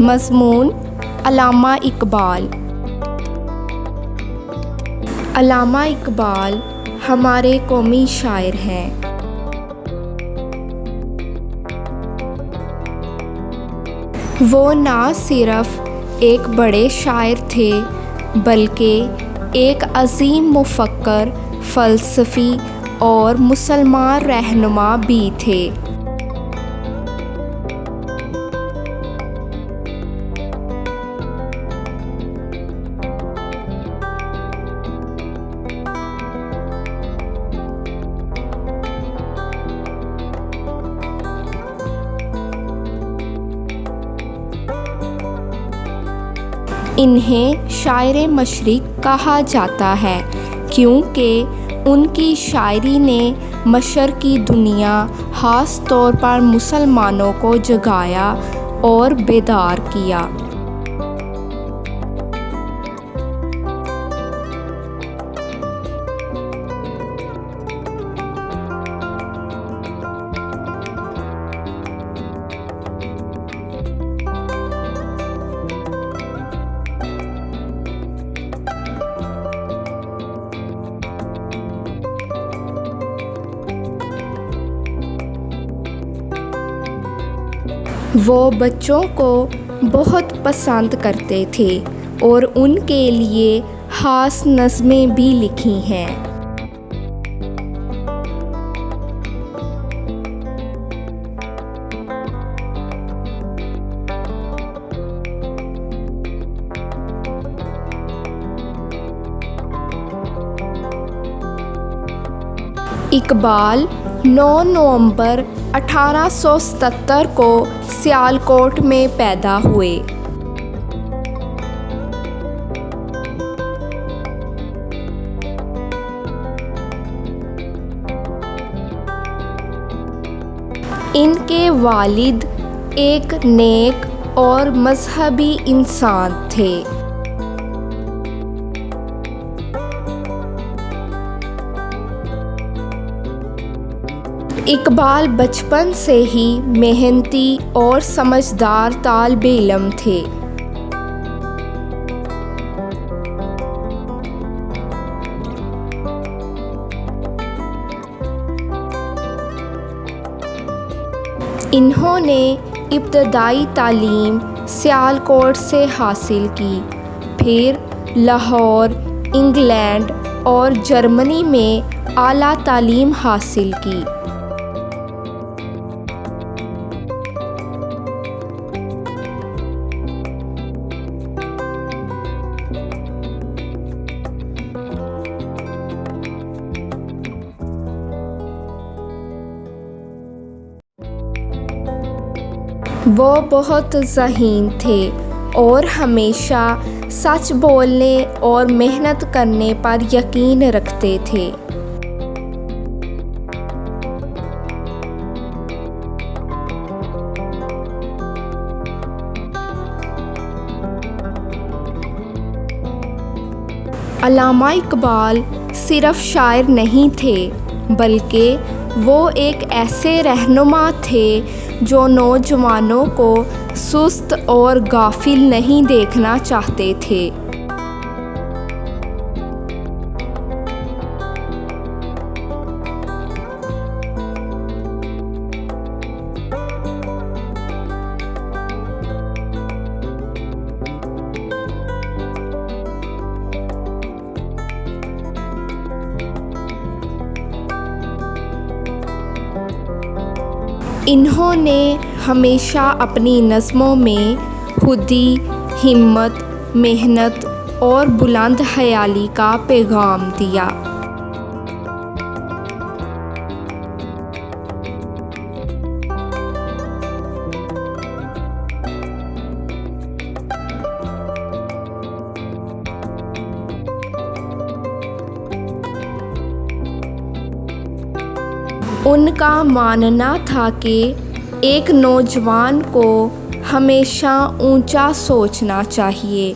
मज़मून अल्लामा इकबाल। अल्लामा इकबाल हमारे कौमी शायर हैं। वो ना सिर्फ़ एक बड़े शायर थे बल्कि एक अज़ीम मुफ़क्कर, फ़लसफ़ी और मुसलमान रहनुमा भी थे। इन्हें शायर मशरिक़ कहा जाता है क्योंकि उनकी शायरी ने मशरक़ी दुनिया, ख़ास तौर पर मुसलमानों को जगाया और बेदार किया। वो बच्चों को बहुत पसंद करते थे और उनके लिए ख़ास नज़में भी लिखी हैं। इकबाल 9 नवंबर 1877 को सियालकोट में पैदा हुए। इनके वालिद एक नेक और मज़हबी इंसान थे। इकबाल बचपन से ही मेहनती और समझदार तालिबे इल्म थे। इन्होंने इब्तदाई तालीम सियालकोट से हासिल की, फिर लाहौर, इंग्लैंड और जर्मनी में आला तालीम हासिल की। वो बहुत ज़हीन थे और हमेशा सच बोलने और मेहनत करने पर यकीन रखते थे। अल्लामा इकबाल सिर्फ़ शायर नहीं थे बल्कि वो एक ऐसे रहनुमा थे जो नौजवानों को सुस्त और गाफिल नहीं देखना चाहते थे। इन्होंने हमेशा अपनी नज़मों में खुदी, हिम्मत, मेहनत और बुलंद ख़याली का पैगाम दिया। उनका मानना था कि एक नौजवान को हमेशा ऊंचा सोचना चाहिए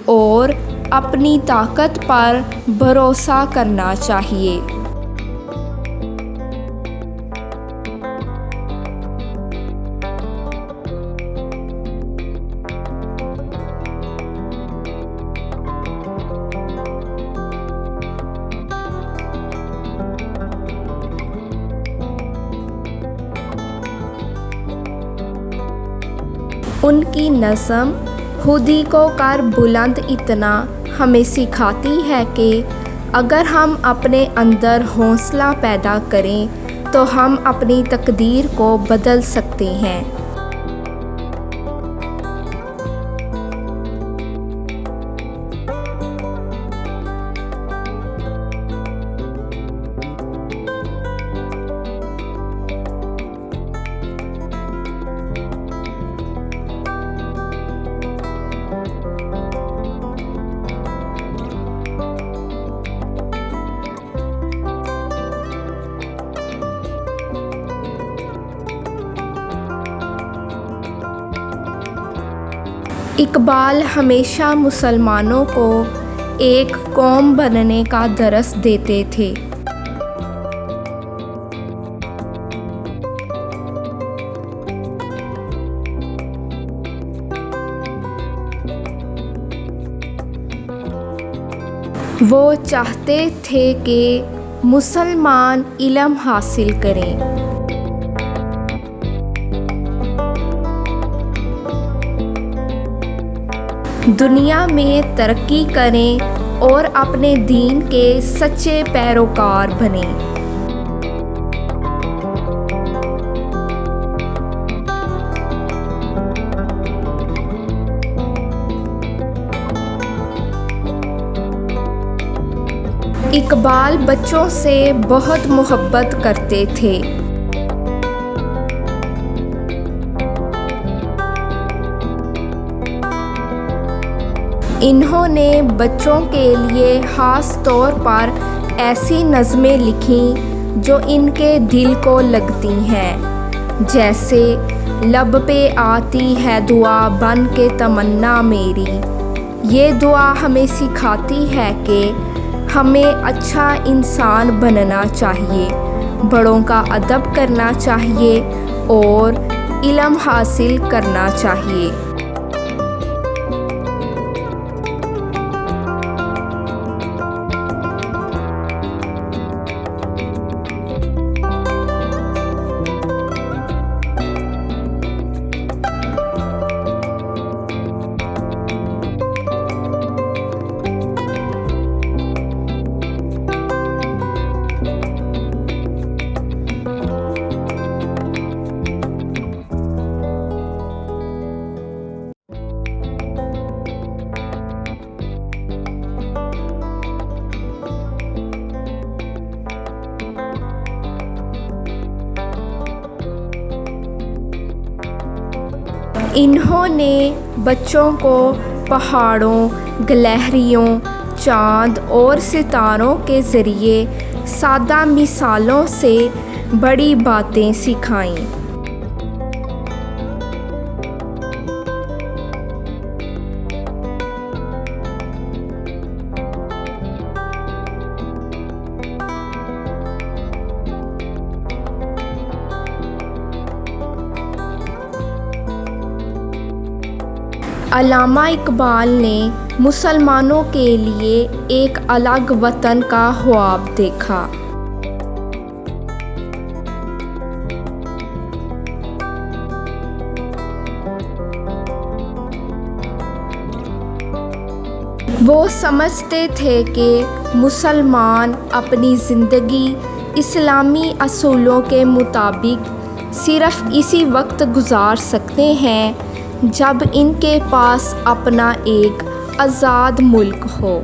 और अपनी ताकत पर भरोसा करना चाहिए। उनकी नज़म खुदी को कर बुलंद इतना हमें सिखाती है कि अगर हम अपने अंदर हौसला पैदा करें तो हम अपनी तकदीर को बदल सकते हैं। इकबाल हमेशा मुसलमानों को एक कौम बनने का दर्स देते थे। वो चाहते थे कि मुसलमान इल्म हासिल करें। दुनिया में तरक्की करें और अपने दीन के सच्चे पैरोकार बनें। इकबाल बच्चों से बहुत मोहब्बत करते थे। इन्होंने बच्चों के लिए ख़ास तौर पर ऐसी नज़में लिखीं जो इनके दिल को लगती हैं, जैसे लब पे आती है दुआ बन के तमन्ना मेरी। ये दुआ हमें सिखाती है कि हमें अच्छा इंसान बनना चाहिए, बड़ों का अदब करना चाहिए और इल्म हासिल करना चाहिए। इन्होंने बच्चों को पहाड़ों, गिलहरियों, चाँद और सितारों के ज़रिए सादा मिसालों से बड़ी बातें सिखाईं। अल्लामा इकबाल ने मुसलमानों के लिए एक अलग वतन का ख्वाब देखा। वो समझते थे कि मुसलमान अपनी ज़िंदगी इस्लामी असूलों के मुताबिक सिर्फ़ इसी वक्त गुजार सकते हैं जब इनके पास अपना एक आज़ाद मुल्क हो।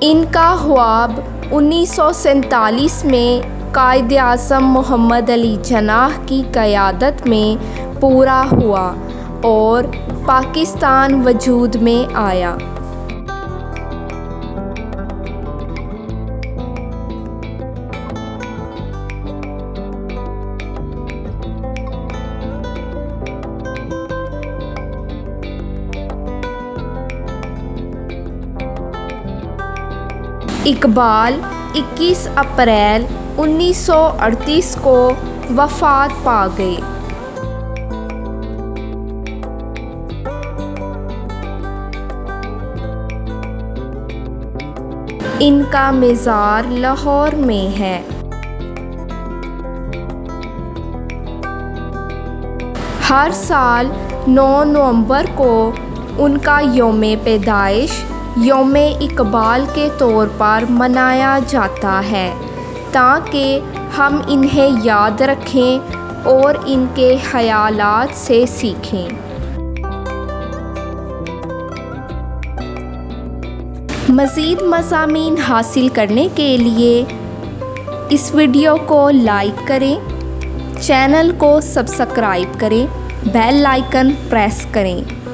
इनका ख्वाब 1947 में कायद-ए-आज़म मोहम्मद अली जिन्नाह की क़यादत में पूरा हुआ और पाकिस्तान वजूद में आया। इकबाल 21 अप्रैल 1938 को वफ़ात पा गए। इनका मज़ार लाहौर में है। हर साल 9 नवंबर को उनका यौम पैदाइश यौम इकबाल के तौर पर मनाया जाता है, ताकि हम इन्हें याद रखें और इनके ख़यालात से सीखें। मज़ीद मज़ामीन हासिल करने के लिए इस वीडियो को लाइक करें, चैनल को सब्सक्राइब करें, बेल आइकन प्रेस करें।